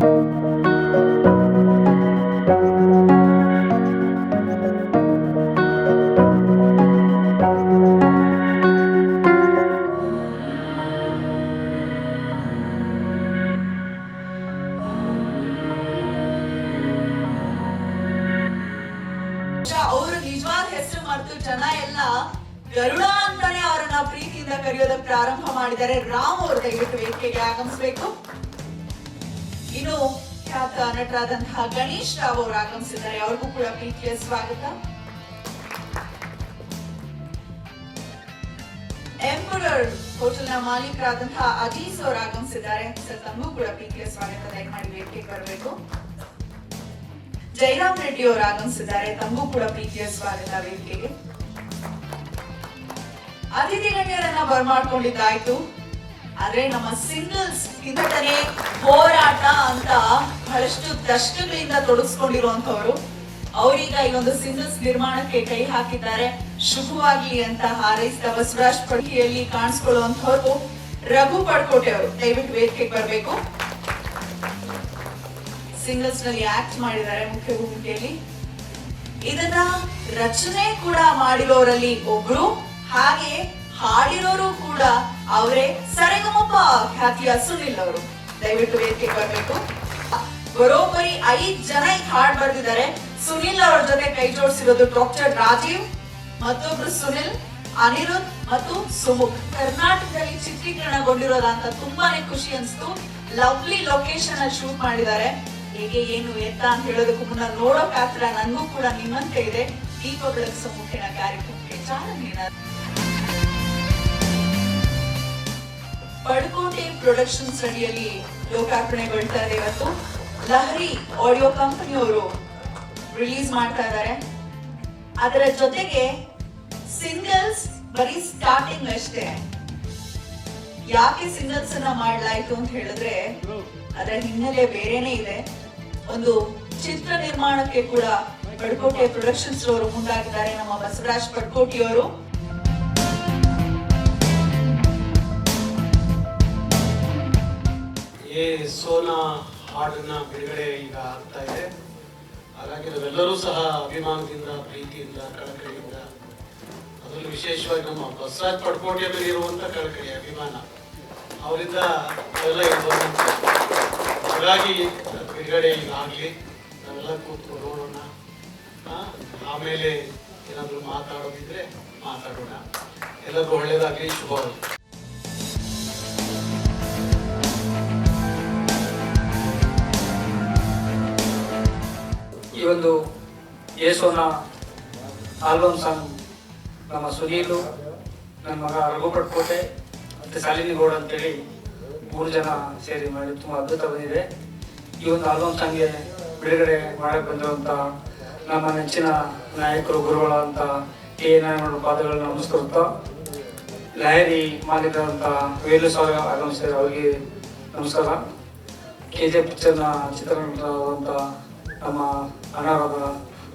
ಅವರು ನಿಜವಾದ ಹೆಸರು ಮತ್ತು ಜನ ಎಲ್ಲ ಗರುಡ ಅಂತಾನೆ ಅವರನ್ನ ಪ್ರೀತಿಯಿಂದ ಕರೆಯೋದಕ್ಕೆ ಪ್ರಾರಂಭ ಮಾಡಿದ್ದಾರೆ. ರಾಮ್ ಅವರು ದಯವಿಟ್ಟು ವೇದಿಕೆಗೆ ಆಗಮಿಸಬೇಕು. ಇನ್ನು ಖ್ಯಾತ ನಟರಾದಂತಹ ಗಣೇಶ್ ರಾವ್ ಅವರು ಆಗಮಿಸಿದ್ದಾರೆ. ಅವ್ರಿಗೂ ಕೂಡ ಪ್ರೀತಿಯ ಸ್ವಾಗತ. ಎಂಪರರ್ ಹೋಟೆಲ್ನ ಮಾಲೀಕರಾದಂತಹ ಅಜೀಸ್ ಅವರು ಆಗಮಿಸಿದ್ದಾರೆ. ಸರ್, ತಮಗೂ ಕೂಡ ಪ್ರೀತಿಯ ಸ್ವಾಗತ. ದಯಮಾಡಿ ವೇದಿಕೆಗೆ ಬರಬೇಕು. ಜಯರಾಮ್ ರೆಡ್ಡಿ ಅವರು ಆಗಮಿಸಿದ್ದಾರೆ. ತಮಗೂ ಕೂಡ ಪ್ರೀತಿಯ ಸ್ವಾಗತ ವೇದಿಕೆಗೆ. ಅತಿಥಿ ಗಣ್ಯರನ್ನ ಬರಮಾಡ್ಕೊಂಡಿದ್ದಾಯ್ತು. ಆದ್ರೆ ನಮ್ಮ ಸಿಂಗಲ್ಸ್ ಹಿಂದಟನೆ ಹೋರಾಟ ಅಂತ ಬಹಳಷ್ಟು ದಶಕಗಳಿಂದ ತೊಡಗಿಸ್ಕೊಂಡಿರುವಂತವರು ಅವರೀಗ ಈ ಒಂದು ಸಿಂಗಲ್ಸ್ ನಿರ್ಮಾಣಕ್ಕೆ ಕೈ ಹಾಕಿದ್ದಾರೆ. ಶುಭವಾಗಿ ಅಂತ ಹಾರೈಸಿದ ಬಸವರಾಜ್ ಪಡ್ಕಿಯಲ್ಲಿ ಕಾಣಿಸ್ಕೊಳ್ಳುವಂತವರು ರಘು ಪಡ್ಕೋಟೆ ಅವರು ದಯವಿಟ್ಟು ವೇದಿಕೆಗೆ ಬರಬೇಕು. ಸಿಂಗಲ್ಸ್ ನಲ್ಲಿ ಆಕ್ಟ್ ಮಾಡಿದ್ದಾರೆ ಮುಖ್ಯ ಭೂಮಿಕೆಯಲ್ಲಿ. ಇದನ್ನ ರಚನೆ ಕೂಡ ಮಾಡಿರೋರಲ್ಲಿ ಒಬ್ರು, ಹಾಗೆ ಹಾಡಿರೋರು ಕೂಡ ಅವರೇ, ಸರಿಗಮಪ ಖ್ಯಾತಿಯ ಸುನಿಲ್ ಅವರು ದಯವಿಟ್ಟು ವೇದಿಕೆಗೆ ಬರಬೇಕು. ಬರೋಬ್ಬರಿ 5 ಜನ ಈ ಹಾಡ್ ಬರೆದಿದ್ದಾರೆ. ಸುನಿಲ್ ಅವರ ಜೊತೆ ಕೈ ಜೋಡಿಸಿರೋದು ಡಾಕ್ಟರ್ ರಾಜೀವ್, ಮತ್ತೊಬ್ರು ಸುನಿಲ್, ಅನಿರುದ್ಧ್ ಮತ್ತು ಸುಮುಖ್. ಕರ್ನಾಟಕದಲ್ಲಿ ಚಿತ್ರೀಕರಣಗೊಂಡಿರೋದಂತ ತುಂಬಾನೇ ಖುಷಿ ಅನ್ಸ್ತು. ಲವ್ಲಿ ಲೊಕೇಶನ್ ಅಲ್ಲಿ ಶೂಟ್ ಮಾಡಿದ್ದಾರೆ. ಹೇಗೆ ಏನು ಎತ್ತ ಅಂತ ಹೇಳೋದಕ್ಕೂ ಮುನ್ನ ನೋಡೋಕ್ ಆತರ ನನಗೂ ಕೂಡ ನಿಮ್ಮಂತೆ ಇದೆ. ದೀಪ ಬೆಳಗಿಸೋ ಮುಖ್ಯನ ಕಾರ್ಯಕ್ರಮಕ್ಕೆ ಚಾಲನೆ. ಪಡ್ಕೋಟೆ ಪ್ರೊಡಕ್ಷನ್ಸ್ ಅಡಿಯಲ್ಲಿ ಲೋಕಾರ್ಪಣೆಗೊಳ್ತಾ ಇದೆ ಇವತ್ತು. ಲಹರಿ ಆಡಿಯೋ ಕಂಪನಿಯವರು ರಿಲೀಸ್ ಮಾಡ್ತಾ ಇದ್ದಾರೆ. ಅದರ ಜೊತೆಗೆ ಸಿಂಗಲ್ಸ್ ಬರೀ ಸ್ಟಾರ್ಟಿಂಗ್ ಅಷ್ಟೇ. ಯಾಕೆ ಸಿಂಗಲ್ಸ್ ಅನ್ನ ಮಾಡ್ಲಾಯ್ತು ಅಂತ ಹೇಳಿದ್ರೆ ಅದರ ಹಿನ್ನೆಲೆ ಬೇರೆನೇ ಇದೆ. ಒಂದು ಚಿತ್ರ ನಿರ್ಮಾಣಕ್ಕೆ ಕೂಡ ಪಡ್ಕೋಟೆ ಪ್ರೊಡಕ್ಷನ್ಸ್ ಅವರು ಮುಂದಾಗಿದ್ದಾರೆ. ನಮ್ಮ ಬಸವರಾಜ್ ಪಡ್ಕೋಟಿಯವರು ಸೋನಾ ಹಾಡನ್ನ ಬಿಡುಗಡೆ ಈಗ ಆಗ್ತಾ ಇದೆ. ಹಾಗಾಗಿ ನಾವೆಲ್ಲರೂ ಸಹ ಅಭಿಮಾನದಿಂದ, ಪ್ರೀತಿಯಿಂದ, ಕಳಕಳಿಯಿಂದ, ಅದರಲ್ಲೂ ವಿಶೇಷವಾಗಿ ನಮ್ಮ ಬಸವರಾಜ್ ಪಡ್ಕೋಟೆ ಮೇಲೆ ಇರುವಂತ ಕಳಕಳಿ, ಅಭಿಮಾನ ಅವರಿಂದ ಅವೆಲ್ಲ ಇರ್ಬೋದು. ಹಾಗಾಗಿ ಬಿಡುಗಡೆ ಈಗ ಆಗಲಿ, ನಾವೆಲ್ಲ ಕೂತ್ಕೊಂಡು ನೋಡೋಣ. ಆಮೇಲೆ ಏನಾದರೂ ಮಾತಾಡೋದಿದ್ರೆ ಮಾತಾಡೋಣ. ಎಲ್ಲರಿಗೂ ಒಳ್ಳೇದಾಗಲಿ, ಶುಭವಾಗಲಿ. ಈ ಒಂದು ಯೇಸೋನ ಆಲ್ಬಮ್ ಸಾಂಗ್ ನಮ್ಮ ಸುನೀಲು, ನನ್ನ ಮಗ ರಘು ಪಡ್ಕೋಟೆ ಮತ್ತು ಶಾಲಿನಿ ಗೌಡ ಅಂತೇಳಿ 3 ಜನ ಸೇರಿ ಮಾಡಿ ತುಂಬ ಅದ್ಭುತ ಬಂದಿದೆ. ಈ ಒಂದು ಆಲ್ಬಮ್ ಸಾಂಗ್ಗೆ ಬಿಡುಗಡೆ ಮಾಡಕ್ಕೆ ಬಂದಿರುವಂಥ ನಮ್ಮ ನೆಚ್ಚಿನ ನಾಯಕರು, ಗುರುಗಳಂತ ಕೆ ನಾರಾಯಣ ಪಾದಗಳನ್ನ ನಮಸ್ಕರಿಸ್ತಾ, ಲಹರಿ ಮಾಲೀಕರಂತ ವೇಲು ಸ್ವಾಮಿ ಆಗಮಿಸಿದ್ದಾರೆ, ಅವರಿಗೆ ನಮಸ್ಕಾರ. KGF ಪಿಕ್ಚರ್ನ ಚಿತ್ರನಟರಾದಂಥ ನಮ್ಮ ಅಣ್ಣರಾದ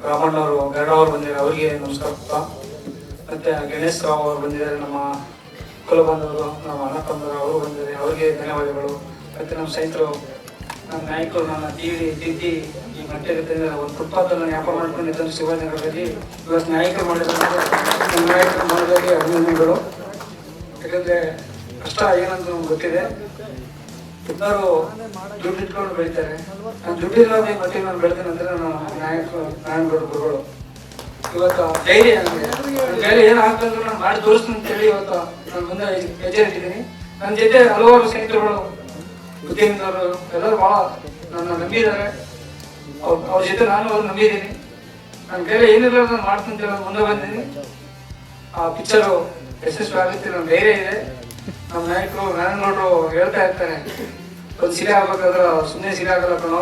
ರಾಮಣ್ಣವರು, ಗರುಡ ಅವರು ಬಂದಿದ್ದಾರೆ, ಅವರಿಗೆ ನಮಸ್ಕಾರ. ಮತ್ತು ಗಣೇಶ್ ರಾವ್ ಅವರು ಬಂದಿದ್ದಾರೆ, ನಮ್ಮ ಕುಲಬಂಧವರು, ನಮ್ಮ ಅಣ್ಣ ತಮ್ಮರು ಅವರು ಬಂದಿದ್ದಾರೆ, ಅವರಿಗೆ ಧನ್ಯವಾದಗಳು. ಮತ್ತು ನಮ್ಮ ಸ್ನೇಹಿತರು, ನಮ್ಮ ನಾಯಕರು, ನನ್ನ ತಿದ್ದಿ ಈ ಮಟ್ಟದಲ್ಲಿ ಒಂದು ಫುಟ್ಪಾತನ್ನು ವ್ಯಾಪಾರ ಮಾಡ್ಕೊಂಡಿದ್ದರು ಶಿವಾಜಿನಗರದಲ್ಲಿ. ಇವತ್ತು ನಾಯಕರು ಮಾಡಿದ್ದಾರೆ, ನಮ್ಮ ನಾಯಕರು ಮಾಡೋದಾಗಿ ಅಭಿನಂದನೆಗಳು. ಯಾಕಂದರೆ ಕಷ್ಟ ಏನಂತ ನಮ್ಗೆ ಗೊತ್ತಿದೆ. ಎಲ್ಲರೂ ದುಡ್ಡು ಇಟ್ಕೊಂಡು ಬೆಳಿತಾರೆ. ನಾನು ದುಡ್ಡಿರೋದೇ ಮತ್ತೆ ನಾನು ಬೆಳೆದೇನೆ ಅಂದರೆ ನಾನು ನಾಯಕರು ನಾರಾಯಣಗೌಡ ಗುರುಗಳು. ಇವತ್ತು ಧೈರ್ಯ ನನಗೆ, ಬೇರೆ ಏನು ಆಗ್ತಂದ್ರೆ ನಾನು ಮಾಡಿ ತೋರಿಸ್ತೀನಿ ಅಂತೇಳಿ ಇವತ್ತು ನಾನು ಮುಂದೆ ಹೆಜ್ಜೆ ಇಟ್ಟಿದ್ದೀನಿ. ನನ್ನ ಜೊತೆ ಹಲವಾರು ಸ್ನೇಹಿತರುಗಳು, ಉದ್ಯಮಿದವರು ಎಲ್ಲರೂ ಭಾಳ ನನ್ನ ನಂಬಿದ್ದಾರೆ. ಅವ್ರ ಜೊತೆ ನಾನು ಅವ್ರು ನಂಬಿದ್ದೀನಿ. ನಾನು ಬೇರೆ ಏನಿಲ್ಲ ನಾನು ಮಾಡ್ತೀನಿ ಅಂತ ಮುಂದೆ ಬಂದಿದ್ದೀನಿ. ಆ ಪಿಕ್ಚರು ಯಶಸ್ವಿ ಆಗುತ್ತೆ, ನನ್ನ ಧೈರ್ಯ ಇದೆ. ನಮ್ಮ ನಾಯಕರು ನಾರಾಯಣಗೌಡರು ಹೇಳ್ತಾ ಇರ್ತಾರೆ, ಒಂದು ಸಿರೆ ಆಗ್ಬೇಕಾದ್ರೆ ಸುಮ್ಮನೆ ಸಿರೆ ಆಗಲ್ಲ ಕಣೋ,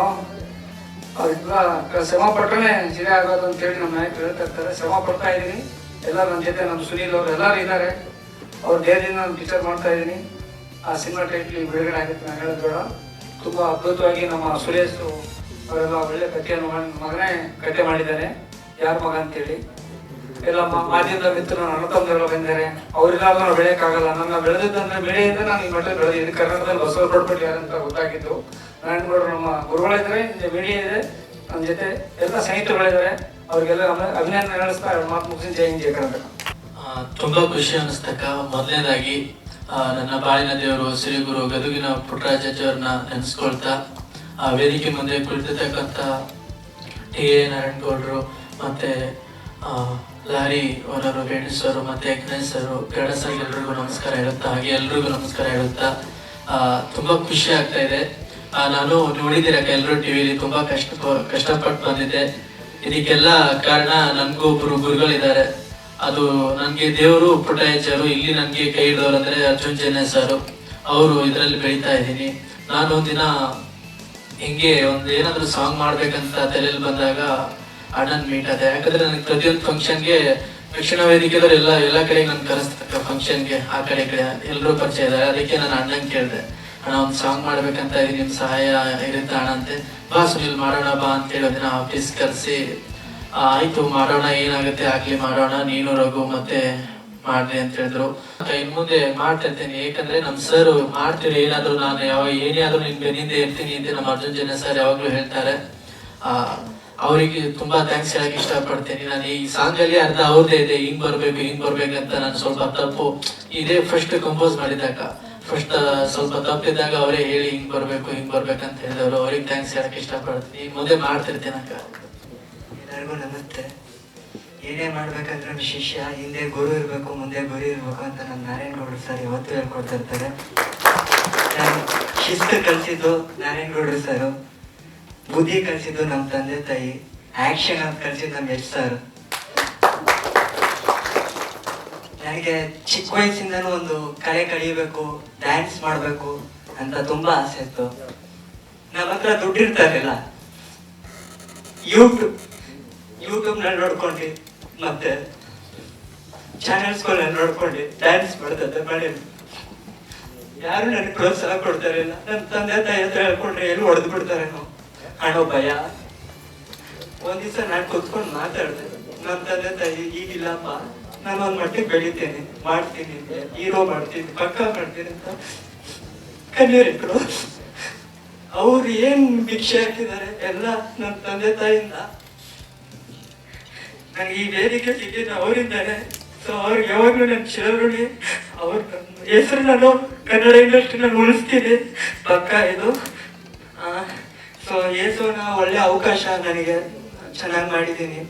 ಅದಕ್ಕೆಲ್ಲ ಶ್ರಮ ಪಟ್ಟರೆ ಸಿರೆ ಆಗೋದು ಅಂತೇಳಿ ನಮ್ಮ ನಾಯಕರು ಹೇಳ್ತಾ ಇರ್ತಾರೆ. ಶ್ರಮ ಪಡ್ತಾ ಇದ್ದೀನಿ. ಎಲ್ಲ ನನ್ನ ಜೊತೆ ನಮ್ಮ ಸುನೀಲ್ ಅವರು ಎಲ್ಲರೂ ಇದ್ದಾರೆ. ಅವ್ರ ಧೈರ್ಯದಿಂದ ನಾನು ಪಿಕ್ಚರ್ ಮಾಡ್ತಾ ಇದ್ದೀನಿ. ಆ ಸಿನಿಮಾ ಟೈಟ್ಲಿ ಬಿಡುಗಡೆ ಆಗುತ್ತೆ, ನಾನು ಹೇಳೋದು ಬೇಡ. ತುಂಬ ಅದ್ಭುತವಾಗಿ ನಮ್ಮ ಸುರೇಶ್ ಅವರೆಲ್ಲ ಒಳ್ಳೆ ಕಥೆಯನ್ನು ಮಗನೇ ಕಥೆ ಮಾಡಿದ್ದಾನೆ, ಯಾರ ಮಗ ಅಂತೇಳಿ. ಎಲ್ಲ ಮಾಧ್ಯಮದ ಮಿತ್ರರು ನನ್ನ ತಮ್ಮದೆಲ್ಲ ಬಂದಿದ್ದಾರೆ. ಅವರಿಗಾದ್ರೂ ನಾವು ಬೆಳೆಯೋಕ್ಕಾಗಲ್ಲ. ನನ್ನ ಬೆಳೆದಿದ್ದಂದ್ರೆ ಬೆಳೆಯಿಂದ ನಾನು ಈ ಮಟ್ಟ ಬೆಳೆದು ಇದು ಕರ್ನಾಟಕದಲ್ಲಿ ಬಸವ ಕೊಡ್ಬಿಟ್ಟು ಯಾರಂತ ಗೊತ್ತಾಗಿದ್ದು. ನಾರಾಯಣಗೌಡರು ನಮ್ಮ ಗುರುಗಳಿದ್ದಾರೆ, ಮೀಡಿಯಾ ಇದೆ, ನಮ್ಮ ಜೊತೆ ಎಲ್ಲ ಸ್ನೇಹಿತರುಗಳಿದ್ದಾರೆ. ಅವರಿಗೆಲ್ಲ ಅಭಿನಂದನೆ ನಡೆಸ್ತಾ ಮಾತು ಮುಗಿಸಿ ಜೈ ಹಿಂದ್ ಜೈ ಕರ್ನಾಟಕ. ತುಂಬಾ ಖುಷಿ ಅನಿಸ್ತಕ್ಕ. ಮೊದಲನೇದಾಗಿ ನನ್ನ ಬಾಳಿನ ದೇವರು ಶ್ರೀ ಗುರು ಗದುಗಿನ ಪುಟ್ಟರಾಜಾಚಾರ್ಯರನ್ನ ನೆನೆಸ್ಕೊಳ್ತಾ, ವೇದಿಕೆ ಮುಂದೆ ಕುಳಿತಿರ್ತಕ್ಕಂಥ ಟಿ ಎ ನಾರಾಯಣಗೌಡರು ಮತ್ತೆ ಲಾರಿ ಓನರು ವೇಣು ಸರ್ ಮತ್ತೆ ಗಣೇಶ್ ಸರ್ ಗಡ ಸರ್ ಎಲ್ರಿಗೂ ನಮಸ್ಕಾರ ಹೇಳುತ್ತಾ, ಹಾಗೆ ಎಲ್ರಿಗೂ ನಮಸ್ಕಾರ ಹೇಳುತ್ತಾ ತುಂಬಾ ಖುಷಿ ಆಗ್ತಾ ಇದೆ. ನಾನು ನೋಡಿದ್ದೀರಕ್ಕ ಎಲ್ಲರೂ ಟಿವಿಲಿ ತುಂಬಾ ಕಷ್ಟಪಟ್ಟು ಬಂದಿದ್ದೆ. ಇದಕ್ಕೆಲ್ಲ ಕಾರಣ ನನ್ಗೂ ಒಬ್ರು ಗುರುಗಳಿದ್ದಾರೆ. ಅದು ನನ್ಗೆ ದೇವರು ಪುಟ್ಟರಾಜರು, ಇಲ್ಲಿ ನನ್ಗೆ ಕೈ ಹಿಡಿದವರು ಅಂದ್ರೆ ಅರ್ಜುನ್ ಜನ್ಯ ಸರ್. ಅವರು ಇದರಲ್ಲಿ ಬೆಳೀತಾ ಇದ್ದೀನಿ. ನಾನು ಒಂದಿನ ಹಿಂಗೆ ಏನಾದ್ರು ಸಾಂಗ್ ಮಾಡ್ಬೇಕಂತ ತಲೆಯಲ್ಲಿ ಬಂದಾಗ ಅಣ್ಣನ್ ಮೀಟ್ ಆದೆ. ಯಾಕಂದ್ರೆ ನನಗೆ ಪ್ರತಿಯೊಂದು ಫಂಕ್ಷನ್ಗೆ ದಕ್ಷಿಣ ವೇದಿಕೆದವ್ರು ಎಲ್ಲ ಕಡೆ ನನ್ ಕರೆಸ್ತಕ್ಕ ಫಂಕ್ಷನ್ಗೆ, ಆ ಕಡೆ ಎಲ್ಲರೂ ಪರಿಚಯ ಇದ್ದಾರೆ. ಅದಕ್ಕೆ ನಾನು ಅಣ್ಣನ್ ಕೇಳಿದೆ, ಅಣ್ಣ ಒಂದು ಸಾಂಗ್ ಮಾಡ್ಬೇಕಂತ ಇದೀನಿ, ನಿಮ್ ಸಹಾಯ ಇರುತ್ತೆ ಅಣ್ಣ ಅಂತೆ. ಬಾ ಸುನಿಲ್ ಮಾಡೋಣ ಬಾ ಅಂತ ಹೇಳೋದಿನ ಆಫೀಸ್ ಕರೆಸಿ ಆಯ್ತು ಮಾಡೋಣ, ಏನಾಗುತ್ತೆ ಆಗ್ಲಿ ಮಾಡೋಣ, ನೀನು ರಘು ಮತ್ತೆ ಮಾಡ್ರಿ ಅಂತ ಹೇಳಿದ್ರು. ಇನ್ ಮುಂದೆ ಮಾಡ್ತಿರ್ತೇನೆ, ಯಾಕಂದ್ರೆ ನಮ್ ಸರ್ ಮಾಡ್ತೀರಿ ಏನಾದ್ರು, ನಾನು ಏನೇ ಆದ್ರೂ ನಿನ್ ಬೆನ್ನಿಂದೆ ಇರ್ತೀನಿ ಅಂತ ನಮ್ಮ ಅರ್ಜುನ್ ಜನ್ಯ ಸರ್ ಯಾವಾಗ್ಲೂ ಹೇಳ್ತಾರೆ. ಅವರಿಗೆ ತುಂಬಾ ಥ್ಯಾಂಕ್ಸ್ ಹೇಳಕ್ ಇಷ್ಟಪಡ್ತೀನಿ. ನಾನು ಈ ಸಾಂಗ್ ಅಲ್ಲಿ ಅರ್ಧ ಅವ್ರದೇ ಇದೆ, ಹಿಂಗ್ ಬರ್ಬೇಕಂತ ನಾನು ಸ್ವಲ್ಪ ತಪ್ಪು ಇದೇ ಫಸ್ಟ್ ಕಂಪೋಸ್ ಮಾಡಿದಾಗ ಫಸ್ಟ್ ಸ್ವಲ್ಪ ತಪ್ಪಿದ್ದಾಗ ಅವರೇ ಹೇಳಿ ಹಿಂಗ್ ಬರ್ಬೇಕಂತ ಹೇಳಿದವರು. ಅವ್ರಿಗೆ ಥ್ಯಾಂಕ್ಸ್ ಹೇಳಕ್ ಇಷ್ಟಪಡ್ತೀನಿ. ಮುಂದೆ ಮಾಡ್ತಿರ್ತೇನೆ ಅಕ್ಕ. ಎಲ್ಲರಿಗೂ ನಮಸ್ತೆ. ಏನೇ ಮಾಡ್ಬೇಕಂದ್ರೆ ಶಿಷ್ಯ ಹಿಂದೆ ಗುರು ಇರಬೇಕು, ಮುಂದೆ ಗುರಿ ಇರಬೇಕು ಅಂತ ನಮ್ಮ ನಾರಾಯಣಗೌಡರು ಸರ್ ಯಾವತ್ತೂ ಹೇಳ್ಕೊಡ್ತಾ ಇರ್ತಾರೆ. ಶಿಸ್ತು ಕಲಿಸಿದ್ದು ನಾರಾಯಣಗೌಡರು ಸರ್, ಬುದ್ಧಿ ಕಲಿಸಿದ್ದು ನಮ್ಮ ತಂದೆ ತಾಯಿ, ಆಕ್ಷನ್ ಅಂತ ಕಲಿಸಿದ್ದು ನಮ್ಮ ಯಶ್ ಸರ್. ನನಗೆ ಚಿಕ್ಕ ವಯಸ್ಸಿಂದನೂ ಒಂದು ಕಲೆ ಕಲಿಯಬೇಕು, ಡ್ಯಾನ್ಸ್ ಮಾಡಬೇಕು ಅಂತ ತುಂಬಾ ಆಸೆ ಇತ್ತು. ನಮ್ಮ ಹತ್ರ ದುಡ್ಡು ಇರ್ತಾರಿಲ್ಲ, ಯೂಟ್ಯೂಬ್ನಲ್ಲಿ ನೋಡ್ಕೊಂಡು ಮತ್ತೆ ಚಾನೆಲ್ಸ್ಗಳಲ್ಲಿ ನೋಡ್ಕೊಂಡು ಡ್ಯಾನ್ಸ್ ಮಾಡಿ ಯಾರು ನನಗೆ ಪ್ರೋತ್ಸಾಹ ಕೊಡ್ತಾರೆ ಇಲ್ಲ. ನಮ್ಮ ತಂದೆ ತಾಯಿ ಹತ್ರ ಹೇಳ್ಕೊಂಡ್ರೆ ಎಲ್ಲಿ ಹೊಡೆದು ಬಿಡ್ತಾರೇನೋ ಅನ್ನೋ ಭಯ. ಒಂದ್ ದಿವಸ ನಾನು ಕೂತ್ಕೊಂಡು ಮಾತಾಡ್ದೆ, ನಮ್ಮ ತಂದೆ ತಾಯಿ ಈಗಿಲ್ಲಪ್ಪ, ನಾನು ಒಂದ್ ಮಟ್ಟಿಗೆ ಬೆಳಿತೇನೆ, ಮಾಡ್ತೀನಿ, ಹೀರೋ ಮಾಡ್ತೀನಿ, ಪಕ್ಕ ಮಾಡ್ತೀನಿ ಅಂತ ಕಣ್ಣೀರಿಟ್ರು. ಅವ್ರು ಏನ್ ಭಿಕ್ಷೆ ಹಾಕಿದ್ದಾರೆ ಎಲ್ಲ ನಮ್ಮ ತಂದೆ ತಾಯಿಯಿಂದ ನನಗೆ ಈ ವೇದಿಕೆ ಸಿಕ್ಕಿದ್ದು ಅವರಿಂದಾನೆ. ಸೊ ಅವ್ರಿಗೆ ಯಾವಾಗ್ಲೂ ನನ್ನ ಚಿರಋಣಿ. ಅವ್ರ ಹೆಸರು ನಾನು ಕನ್ನಡ ಇಂಡಸ್ಟ್ರಿನಲ್ಲಿ ಉಳಿಸ್ತೀನಿ ಪಕ್ಕ ಇದು. ಸೊ ಏಸೋನ ಒಳ್ಳೆ ಅವಕಾಶ ನನಗೆ, ಚೆನ್ನಾಗಿ ಮಾಡಿದ್ದೀನಿ.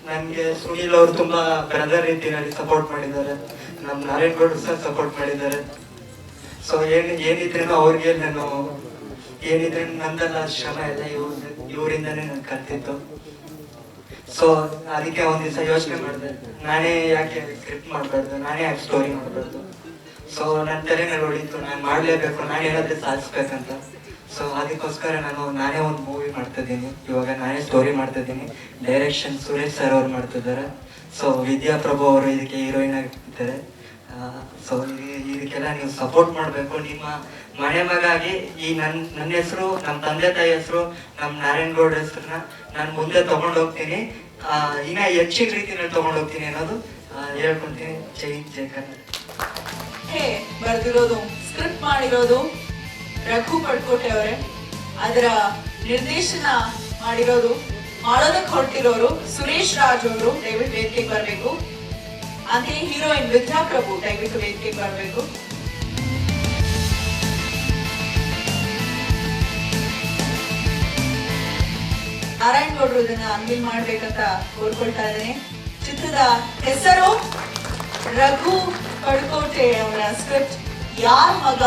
ನನಗೆ ಸುನೀಲ್ ಅವರು ತುಂಬಾ ಬ್ರದರ್ ರೀತಿಯಲ್ಲಿ ಸಪೋರ್ಟ್ ಮಾಡಿದ್ದಾರೆ, ನಮ್ಮ ನಾರಾಯಣಗೌಡರು ಸಹ ಸಪೋರ್ಟ್ ಮಾಡಿದ್ದಾರೆ. ಸೊ ಏನಿದ್ರೇನು ಅವ್ರಿಗೆ ನಾನು ಏನಿದ್ರೆ ನಂದೆಲ್ಲ ಶ್ರಮ ಎಲ್ಲ ಇವರಿಂದಾನೇ ನಾನು ಕಲ್ತಿದ್ದು. ಸೊ ಅದಕ್ಕೆ ಒಂದ್ ದಿವಸ ಯೋಚನೆ ಮಾಡಿದೆ, ನಾನೇ ಯಾಕೆ ಸ್ಕ್ರಿಪ್ಟ್ ಮಾಡಬಾರ್ದು, ನಾನೇ ಯಾಕೆ ಸ್ಟೋರಿ ಮಾಡಬಾರ್ದು. ಸೊ ನನ್ನ ತಲೆನಲ್ಲಿ ಹೊಡಿತು, ನಾನು ಮಾಡಲೇಬೇಕು, ನಾನು ಏನಾದ್ರೂ ಸಾಧಿಸ್ಬೇಕಂತ. ಸೊ ಅದಕ್ಕೋಸ್ಕರ ನಾನೇ ಒಂದು ಮೂವಿ ಮಾಡ್ತಾ ಇದ್ದೀನಿ. ಇವಾಗ ನಾನೇ ಸ್ಟೋರಿ ಮಾಡ್ತಾ ಇದ್ದೀನಿ. ಡೈರೆಕ್ಷನ್ ಸುರೇಶ್ ಸರ್ ಅವ್ರು ಮಾಡ್ತಿದ್ದಾರೆ. ಸೊ ವಿದ್ಯಾಪ್ರಭು ಅವರು ಇದಕ್ಕೆ ಹೀರೋಯಿನ್ ಆಗಿದ್ದಾರೆ. ಸೊ ಇದಕ್ಕೆಲ್ಲ ನೀವು ಸಪೋರ್ಟ್ ಮಾಡಬೇಕು. ನಿಮ್ಮ ಮನೆ ಮಗಾಗಿ ಈ ನನ್ನ ಹೆಸರು, ನಮ್ಮ ತಂದೆ ತಾಯಿ ಹೆಸರು, ನಮ್ಮ ನಾರಾಯಣಗೌಡ ಹೆಸರನ್ನ ನಾನು ಮುಂದೆ ತಗೊಂಡೋಗ್ತೀನಿ, ಇನ್ನ ಹೆಚ್ಚಿನ ರೀತಿಯಲ್ಲಿ ತಗೊಂಡೋಗ್ತೀನಿ ಅನ್ನೋದು ಹೇಳ್ಕೊಂತೀನಿ. ಜೈ ಜೈ ಕನ್ನಡ. ಬರ್ದಿರೋದು ಸ್ಕ್ರಿಪ್ಟ್ ಮಾಡಿರೋದು ರಘು ಪಡ್ಕೋಟೆ ಅವರೇ, ಅದರ ನಿರ್ದೇಶನ ಮಾಡೋದಕ್ಕೆ ಹೊರಟಿರೋರು ಸುರೇಶ್ ರಾಜ್ ಅವರು, ದಯವಿಟ್ಟು ವೇದಿಕೆಗೆ ಬರಬೇಕು. ಅದೇ ಹೀರೋಯಿನ್ ವಿದ್ಯಾಪ್ರಭು, ದಯವಿಟ್ಟು ವೇದಿಕೆಗೆ ಬರಬೇಕು. ನಾರಾಯಣಗೌಡರು ಇದನ್ನ ಅನ್ವಿಲ್ ಮಾಡ್ಬೇಕಂತ ಕೋರ್ಕೊಳ್ತಾ ಇದ್ದೇನೆ. ಚಿತ್ರದ ಹೆಸರು ರಘು ಪಡ್ಕೋಟೆ ಅವರ ಸ್ಕ್ರಿಪ್ಟ್ ಯಾರ್ ಮಗ.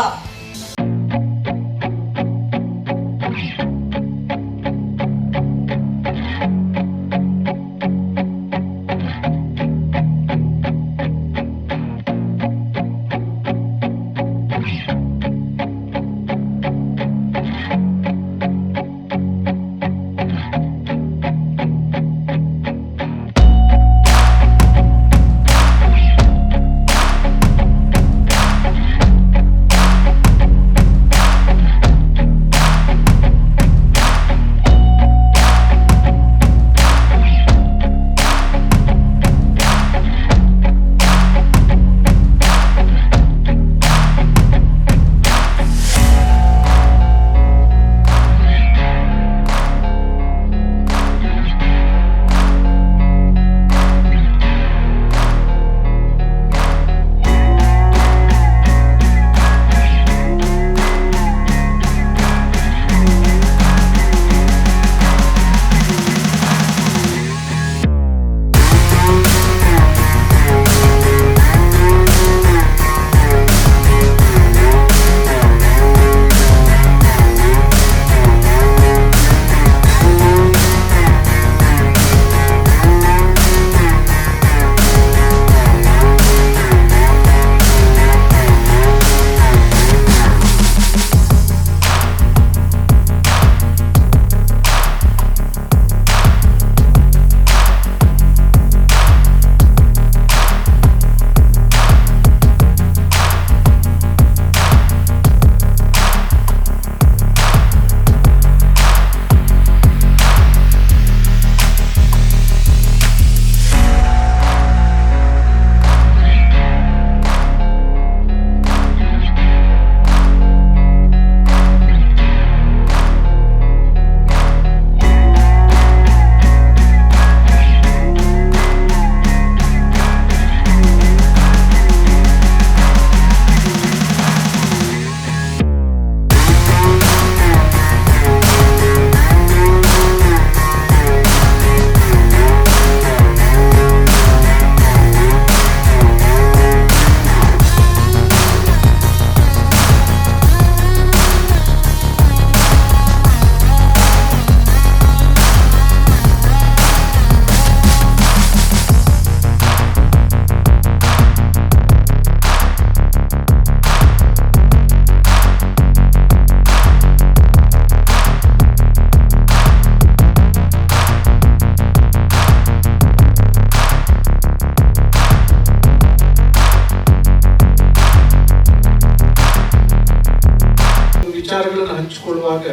ಹಂಚ್ಕೊಳ್ಳುವಾಗ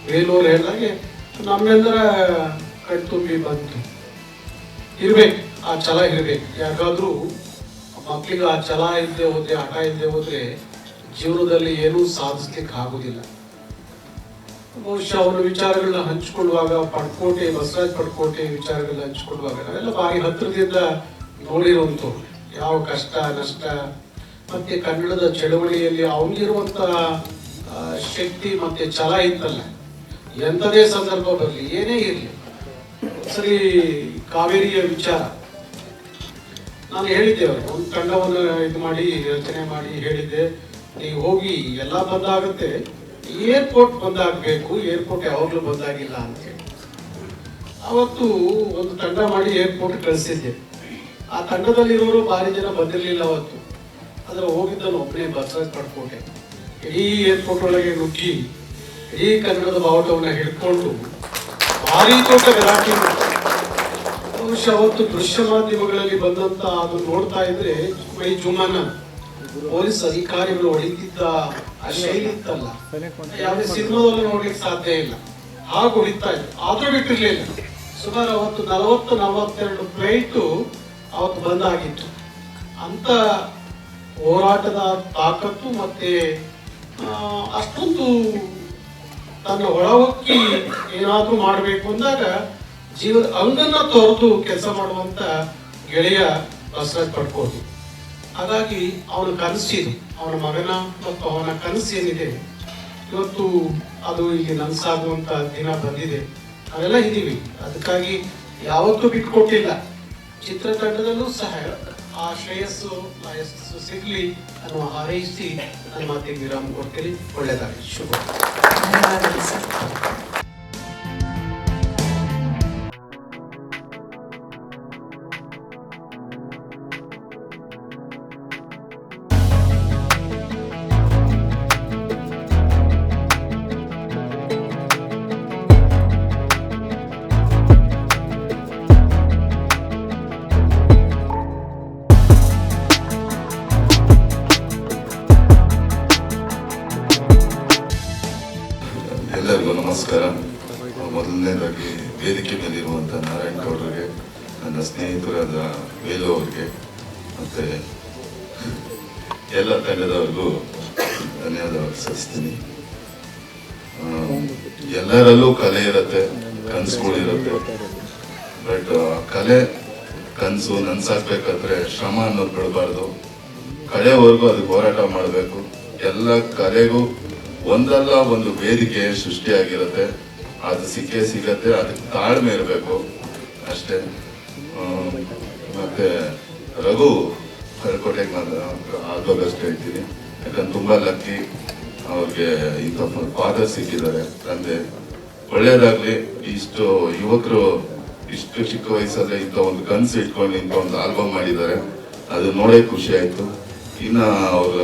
ವೇಲೂರು ಹೇಳಿದಾಗೆ ನಮ್ಮೆಲ್ಲರ ಕಣ್ತುಂಬಿ ಬಂತು. ಇರ್ಬೇಕು, ಆ ಛಲ ಇರ್ಬೇಕು. ಯಾಕಾದ್ರೂ ಮಕ್ಕಳಿಗೆ ಆ ಛಲ ಇಲ್ಲದೆ ಹೋದ್ರೆ, ಹಠ ಇಲ್ಲದೆ ಹೋದ್ರೆ ಜೀವನದಲ್ಲಿ ಏನೂ ಸಾಧಿಸ್ಲಿಕ್ಕೆ ಆಗುದಿಲ್ಲ. ಬಹುಶಃ ಅವರ ವಿಚಾರಗಳನ್ನ ಹಂಚಿಕೊಳ್ಳುವಾಗ ಪಡ್ಕೋಟೆ, ಬಸವರಾಜ್ ಪಡ್ಕೋಟೆ ವಿಚಾರಗಳನ್ನ ಹಂಚಿಕೊಳ್ಳುವಾಗ ನಾವೆಲ್ಲ ಭಾರಿ ಹತ್ತಿರದಿಂದ ನೋಡಿರುವಂಥವ್ರು. ಯಾವ ಕಷ್ಟ ನಷ್ಟ ಮತ್ತೆ ಕನ್ನಡದ ಚಳವಳಿಯಲ್ಲಿ ಅವನಿರುವಂತ ಶಕ್ತಿ ಮತ್ತೆ ಛಲ ಇತ್ತಲ್ಲ, ಎಂಥದೇ ಸಂದರ್ಭ ಬರಲಿ, ಏನೇ ಇರಲಿ. ಸರಿ, ಕಾವೇರಿಯ ವಿಚಾರ ನಾನು ಹೇಳಿದ್ದೆ, ಅವ್ರಿಗೆ ಒಂದು ತಂಡವನ್ನು ಇದು ಮಾಡಿ ರಚನೆ ಮಾಡಿ ಹೇಳಿದ್ದೆ, ನೀವು ಹೋಗಿ ಎಲ್ಲ ಬಂದಾಗುತ್ತೆ, ಏರ್ಪೋರ್ಟ್ ಬಂದಾಗಬೇಕು, ಏರ್ಪೋರ್ಟ್ ಯಾವಾಗಲೂ ಬಂದಾಗಿಲ್ಲ ಅಂತೇಳಿ ಅವತ್ತು ಒಂದು ತಂಡ ಮಾಡಿ ಏರ್ಪೋರ್ಟ್ ಕಳಿಸಿದ್ದೆ. ಆ ತಂಡದಲ್ಲಿರೋರು ಭಾರಿ ಜನ ಬಂದಿರಲಿಲ್ಲ ಅವತ್ತು. ಆದರೆ ಹೋಗಿದ್ದನು ಒಬ್ಬನೇ ಬಸವರಾಜ್ ಪಡ್ಕೋಟೆ. ಇಡೀ ಏರ್ಪೋರ್ಟ್ ಒಳಗೆ ನುಗ್ಗಿ ಇಡೀ ಕನ್ನಡದ ಬಾವುಟವನ್ನು ಹಿಡ್ಕೊಂಡು ಭಾರಿ ದೊಡ್ಡ ಗಲಾಟೆ. ಬಹುಶಃ ಅವತ್ತು ದೃಶ್ಯ ಮಾಧ್ಯಮಗಳಲ್ಲಿ ಬಂದಂತ ಅದು ನೋಡ್ತಾ ಇದ್ರೆ ಮೈ ಜುಮ್ಮನ ಪೊಲೀಸ್ ಅಧಿಕಾರಿಗಳು ಹೊಡಿತಿದ್ದ ಆ ಶೈಲಿ ಇತ್ತಲ್ಲ, ಯಾವುದೇ ಸಿನಿಮಾದಲ್ಲೂ ನೋಡ್ಲಿಕ್ಕೆ ಸಾಧ್ಯ ಇಲ್ಲ. ಹಾಗೆ ಹೊಡಿತಾ ಇದ್ರು, ಆದ್ರೂ ಬಿಟ್ಟಿರ್ಲಿಲ್ಲ. ಸುಮಾರು ಅವತ್ತು 40-42 ಫ್ಲೈಟ್ ಅವತ್ತು ಬಂದಾಗಿತ್ತು. ಅಂತ ಹೋರಾಟದ ತಾಕತ್ತು ಮತ್ತೆ ಅಷ್ಟೊಂದು ತನ್ನ ಒಳಹೊಕ್ಕಿ ಏನಾದ್ರೂ ಮಾಡಬೇಕು ಅಂದಾಗ ಜೀವದ ಅಂಗನ್ನ ತೊರೆದು ಕೆಲಸ ಮಾಡುವಂತ ಗೆಳೆಯ ಬಸವರಾಜ್ ಪಡ್ಕೋದು. ಹಾಗಾಗಿ ಅವನ ಕನಸಿದು, ಅವನ ಮಗನ ಮತ್ತು ಅವನ ಕನಸು ಏನಿದೆ ಇವತ್ತು ಅದು ಇಲ್ಲಿ ನನಸಾಗುವಂತ ದಿನ ಬಂದಿದೆ. ನಾವೆಲ್ಲ ಇದ್ದೀವಿ, ಅದಕ್ಕಾಗಿ ಯಾವತ್ತೂ ಬಿಟ್ಕೊಟ್ಟಿಲ್ಲ. ಚಿತ್ರತಂಡದಲ್ಲೂ ಸಹ ಆ ಶ್ರೇಯಸ್ಸು ಸಿಗ್ಲಿ ಅನ್ನುವ ಹಾರೈಸಿ ನನ್ನ ಮಾತಿಗೆ ವಿರಾಮ ಕೊಡ್ತೀನಿ. ಒಳ್ಳೆಯದಾಗಲಿ. ಶುಭ. ಧನ್ಯವಾದಗಳು ಸರ್. ಎಲ್ಲರಿಗೂ ನಮಸ್ಕಾರ. ಮೊದಲನೇದಾಗಿ ವೇದಿಕೆ ಮೇಲಿರುವಂಥ ನಾರಾಯಣ್ ಗೌಡರಿಗೆ, ನನ್ನ ಸ್ನೇಹಿತರಾದ ವೇಲು ಅವರಿಗೆ ಮತ್ತು ಎಲ್ಲ ತಂಡದವ್ರಿಗೂ ಧನ್ಯವಾದ ಸಲ್ಲಿಸ್ತೀನಿ. ಎಲ್ಲರಲ್ಲೂ ಕಲೆ ಇರುತ್ತೆ, ಕನಸುಗಳಿರುತ್ತೆ. ಬಟ್ ಕಲೆ ಕನಸು ನನ್ಸಾಕ್ಬೇಕಾದ್ರೆ ಶ್ರಮ ಅನ್ನೋದು ಬಿಡಬಾರ್ದು. ಕಡೆಯವರೆಗೂ ಅದಕ್ಕೆ ಹೋರಾಟ ಮಾಡಬೇಕು. ಎಲ್ಲ ಕಲೆಗೂ ಒಂದಲ್ಲ ಒಂದು ವೇದಿಕೆ ಸೃಷ್ಟಿಯಾಗಿರುತ್ತೆ, ಅದು ಸಿಗತ್ತೆ. ಅದಕ್ಕೆ ತಾಳ್ಮೆ ಇರಬೇಕು ಅಷ್ಟೇ. ಮತ್ತೆ ರಘು ಹೊರಕೋಟೆಗೆ ನಾನು ಆಗೋಗಷ್ಟು ಹೇಳ್ತೀನಿ, ಯಾಕಂದ್ರೆ ತುಂಬಾ ಲಕ್ಕಿ ಅವ್ರಿಗೆ ಇಂಥ ಫಾದರ್ ಸಿಕ್ಕಿದ್ದಾರೆ, ತಂದೆ. ಒಳ್ಳೇದಾಗ್ಲಿ. ಇಷ್ಟು ಯುವಕರು ಇಷ್ಟು ಚಿಕ್ಕ ವಯಸ್ಸಲ್ಲೇ ಇಂಥ ಒಂದು ಕನಸು ಇಟ್ಕೊಂಡು ಇಂಥ ಒಂದು ಆಲ್ಬಮ್ ಮಾಡಿದ್ದಾರೆ, ಅದು ನೋಡೇ ಖುಷಿ ಆಯ್ತು. ಇನ್ನ ಅವ್ರ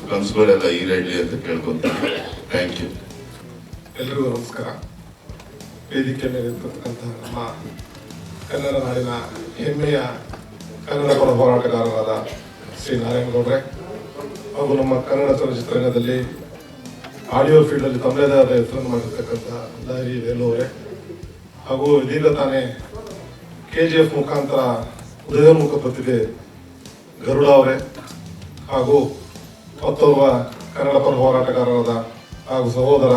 ಕನಸುಗಳೆಲ್ಲ ಈಡೇರಲಿ ಅಂತ ಕೇಳ್ಕೊಂತೀನಿ. Thank you. ಎಲ್ರಿಗೂ ನಮಸ್ಕಾರ. ವೇದಿಕೆ ಮೇಲೆ ಇರ್ತಕ್ಕಂಥ ನಮ್ಮ ಕನ್ನಡ ನಾಡಿನ ಹೆಮ್ಮೆಯ ಕನ್ನಡ ಪರ ಹೋರಾಟಗಾರರಾದ ಶ್ರೀ ನಾರಾಯಣ ಗೌಡ್ರೆ ಹಾಗೂ ನಮ್ಮ ಕನ್ನಡ ಚಲನಚಿತ್ರರಂಗದಲ್ಲಿ ಆಡಿಯೋ ಫೀಲ್ಡಲ್ಲಿ ತಮ್ಮದೇ ಆದ ಹೆಸರನ್ನು ಮಾಡಿರ್ತಕ್ಕಂಥ ದಾರಿ ವೇಲು ಅವರೇ, ಹಾಗೂ ಇದೀಗ ತಾನೇ KGF ಮುಖಾಂತರ ಉದಯೋನ್ಮುಖ ಪ್ರತಿಭೆ ಗರುಡ ಅವರೇ, ಹಾಗೂ ಮತ್ತೋರ್ವ ಕನ್ನಡ ಪರ ಹೋರಾಟಗಾರರಾದ ಹಾಗೂ ಸಹೋದರ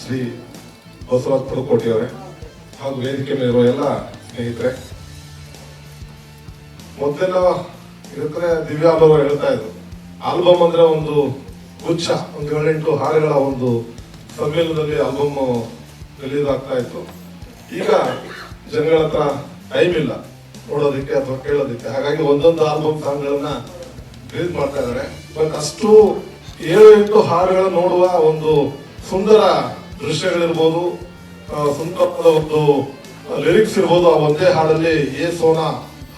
ಶ್ರೀ ಬಸವರಾಜ್ ಪಡ್ಕೋಟೆ ಅವರೇ, ಹಾಗೂ ವೇದಿಕೆ ಮೇಲಿರುವ ಎಲ್ಲ ಸ್ನೇಹಿತರೆ. ಮೊದಲೆಲ್ಲ ಇದಕ್ಕೆ ದಿವ್ಯಾ ಅವರು ಹೇಳ್ತಾ ಇದ್ರು, ಆಲ್ಬಮ್ ಅಂದ್ರೆ ಒಂದು ಗುಚ್ಛ, ಒಂದು 7-8 ಹಾಡುಗಳ ಒಂದು ಸಮ್ಮೇಳನದಲ್ಲಿ ಆಲ್ಬಮ್ ರಿಲೀಸ್ ಆಗ್ತಾ ಇತ್ತು. ಈಗ ಜನಗಳ ಹತ್ರ ಟೈಮ್ ಇಲ್ಲ ನೋಡೋದಕ್ಕೆ ಅಥವಾ ಕೇಳೋದಕ್ಕೆ, ಹಾಗಾಗಿ ಒಂದೊಂದು ಆಲ್ಬಮ್ ಸಾಂಗ್ಗಳನ್ನ ರಿಲೀಸ್ ಮಾಡ್ತಾ ಇದ್ದಾರೆ. ಬಟ್ ಅಷ್ಟು 7-8 ಹಾಡುಗಳ ನೋಡುವ ಒಂದು ಸುಂದರ ದೃಶ್ಯಗಳಿರ್ಬೋದು, ಸುಂದರವಾದ ಒಂದು ಲಿರಿಕ್ಸ್ ಇರ್ಬೋದು. ಆ ಒಂದೇ ಹಾಡಲ್ಲಿ ಸೋನಾ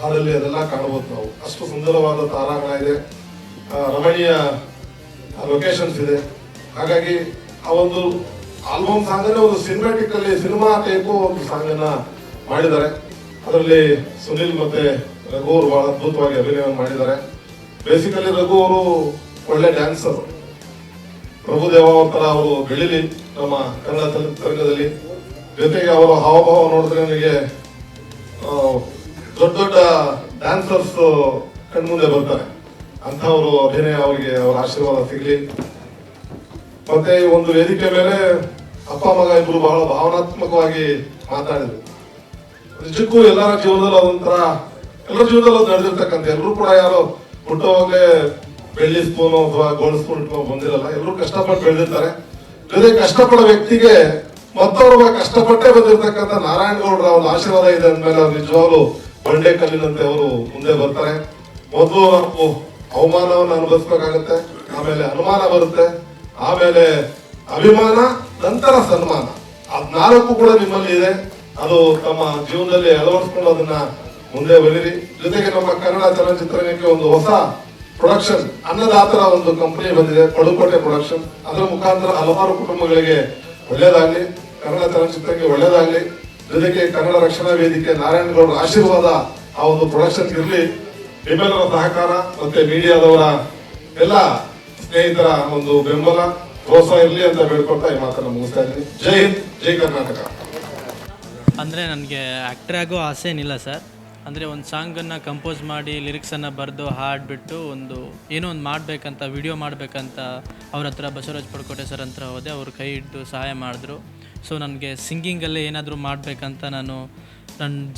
ಹಾಡಲ್ಲಿ ಅದೆಲ್ಲ ಕಾಣಬಹುದು ನಾವು. ಅಷ್ಟು ಸುಂದರವಾದ ತಾರಾಗಣ ಇದೆ, ರಮಣೀಯ ಲೊಕೇಶನ್ಸ್ ಇದೆ. ಹಾಗಾಗಿ ಆ ಒಂದು ಆಲ್ಬಮ್ ಸಾಂಗ್ ಅನ್ನ ಒಂದು ಸಿನಿಮ್ಯಾಟಿಕ್ ಅಲ್ಲಿ ಸಿನಿಮಾ ಟೈಪು ಒಂದು ಸಾಂಗ್ ಅನ್ನ ಮಾಡಿದ್ದಾರೆ. ಅದರಲ್ಲಿ ಸುನಿಲ್ ಮತ್ತೆ ರಘು ಅವರು ಬಹಳ ಅದ್ಭುತವಾಗಿ ಅಭಿನಯವನ್ನು ಮಾಡಿದ್ದಾರೆ. ಬೇಸಿಕಲಿ ರಘು ಅವರು ಒಳ್ಳೆ ಡ್ಯಾನ್ಸರ್, ಪ್ರಭುದೇವ ಒಂಥರ ಅವರು ಬೆಳಿಲಿ ನಮ್ಮ ಕನ್ನಡ ಚಲನಚಿತ್ರರಂಗದಲ್ಲಿ. ಜೊತೆಗೆ ಅವರ ಹಾವಭಾವ ನೋಡಿದ್ರೆ ನನಗೆ ದೊಡ್ಡ ದೊಡ್ಡ ಡ್ಯಾನ್ಸರ್ಸ್ ಕಣ್ಮುಂದೆ ಬರ್ತಾರೆ. ಅಂಥವರು ಅಭಿನಯ ಅವರಿಗೆ ಅವರ ಆಶೀರ್ವಾದ ಸಿಗಲಿ. ಮತ್ತೆ ಈ ಒಂದು ವೇದಿಕೆ ಮೇಲೆ ಅಪ್ಪ ಮಗ ಇಬ್ರು ಬಹಳ ಭಾವನಾತ್ಮಕವಾಗಿ ಮಾತಾಡಿದ್ರು. ನಿಜಕ್ಕೂ ಎಲ್ಲರ ಜೀವನದಲ್ಲಿ ಅದೊಂಥರ, ಎಲ್ಲರ ಜೀವನದಲ್ಲಿ ಅದು ನಡೆದಿರ್ತಕ್ಕಂಥ, ಎಲ್ಲರೂ ಕೂಡ ಯಾರೋ ಹುಟ್ಟುವಾಗಲೇ ಬೆಳ್ಳಿ ಸ್ಪೂನು ಅಥವಾ ಗೋಲ್ಡ್ ಸ್ಪೂನ್ ಇಟ್ಕೊಂಡು ಬಂದಿರಲ್ಲ. ಎಲ್ಲರೂ ಕಷ್ಟಪಟ್ಟು ಬೆಳೆದಿರ್ತಾರೆ. ಜೊತೆ ಕಷ್ಟಪಡೋ ವ್ಯಕ್ತಿಗೆ ಮತ್ತೊಬ್ಬ ಕಷ್ಟಪಟ್ಟೆ ಬಂದಿರತಕ್ಕಂಥ ನಾರಾಯಣಗೌಡರ ಒಂದು ಆಶೀರ್ವಾದ ಇದೆ ಅಂದ್ಮೇಲೆ ಅವ್ರು ನಿಜವಾಗ್ಲೂ ಬಂಡೆ ಕಲ್ಲಿನಂತೆ ಅವರು ಮುಂದೆ ಬರ್ತಾರೆ. ಮೊದಲು ನಾವು ಅವಮಾನವನ್ನು ಅನುಭವಿಸ್ಬೇಕಾಗತ್ತೆ, ಆಮೇಲೆ ಅನುಮಾನ ಬರುತ್ತೆ, ಆಮೇಲೆ ಅಭಿಮಾನ, ನಂತರ ಸನ್ಮಾನ. ಅದ್ 4 ಕೂಡ ನಿಮ್ಮಲ್ಲಿ ಇದೆ. ಅದು ತಮ್ಮ ಜೀವನದಲ್ಲಿ ಅಳವಡಿಸ್ಕೊಂಡು ಅದನ್ನ ಮುಂದೆ ಬರೀರಿ. ಜೊತೆಗೆ ನಮ್ಮ ಕನ್ನಡ ಚಲನಚಿತ್ರರಂಗಕ್ಕೆ ಒಂದು ಹೊಸ ಪ್ರೊಡಕ್ಷನ್ ಅನ್ನದಾತರ ಒಂದು ಕಂಪನಿ ಬಂದಿದೆ, ಪಡುಕೋಟೆ ಪ್ರೊಡಕ್ಷನ್. ಅದರ ಮುಖಾಂತರ ಹಲವಾರು ಕುಟುಂಬಗಳಿಗೆ ಒಳ್ಳೇದಾಗ್ಲಿ, ಕನ್ನಡ ಚಲನಚಿತ್ರಕ್ಕೆ ಒಳ್ಳೇದಾಗ್ಲಿ. ಜೊತೆಗೆ ಕನ್ನಡ ರಕ್ಷಣಾ ವೇದಿಕೆ ನಾರಾಯಣಗೌಡರ ಆಶೀರ್ವಾದ ಆ ಒಂದು ಪ್ರೊಡಕ್ಷನ್ ಇರಲಿ. ನಿಮ್ಮೆಲ್ಲರ ಸಹಕಾರ ಮತ್ತೆ ಮೀಡಿಯಾದವರ ಎಲ್ಲ ಸ್ನೇಹಿತರ ಒಂದು ಬೆಂಬಲ ಪ್ರೋತ್ಸಾಹ ಇರಲಿ ಅಂತ ಬೇಡ್ಕೊಳ್ತಾ ಈ ಮಾತನ್ನು ಮುಗಿಸ್ತಾ ಇದ್ದೀನಿ. ಜೈ ಹಿಂದ್, ಜೈ ಕರ್ನಾಟಕ. ಅಂದರೆ ನನಗೆ ಆ್ಯಕ್ಟರ್ ಆಗೋ ಆಸೆ ಏನಿಲ್ಲ ಸರ್. ಅಂದರೆ ಒಂದು ಸಾಂಗನ್ನು ಕಂಪೋಸ್ ಮಾಡಿ ಲಿರಿಕ್ಸನ್ನು ಬರೆದು ಹಾಡಿಬಿಟ್ಟು ಏನೋ ಒಂದು ಮಾಡಬೇಕಂತ, ವಿಡಿಯೋ ಮಾಡಬೇಕಂತ ಅವ್ರ ಹತ್ರ ಬಸವರಾಜ್ ಪಡ್ಕೋಟೆ ಸರ್ ಹತ್ರ ಹೋದೆ. ಅವ್ರು ಕೈ ಹಿಡಿದು ಸಹಾಯ ಮಾಡಿದ್ರು. ಸೊ ನನಗೆ ಸಿಂಗಿಂಗಲ್ಲೇ ಏನಾದರೂ ಮಾಡಬೇಕಂತ ನಾನು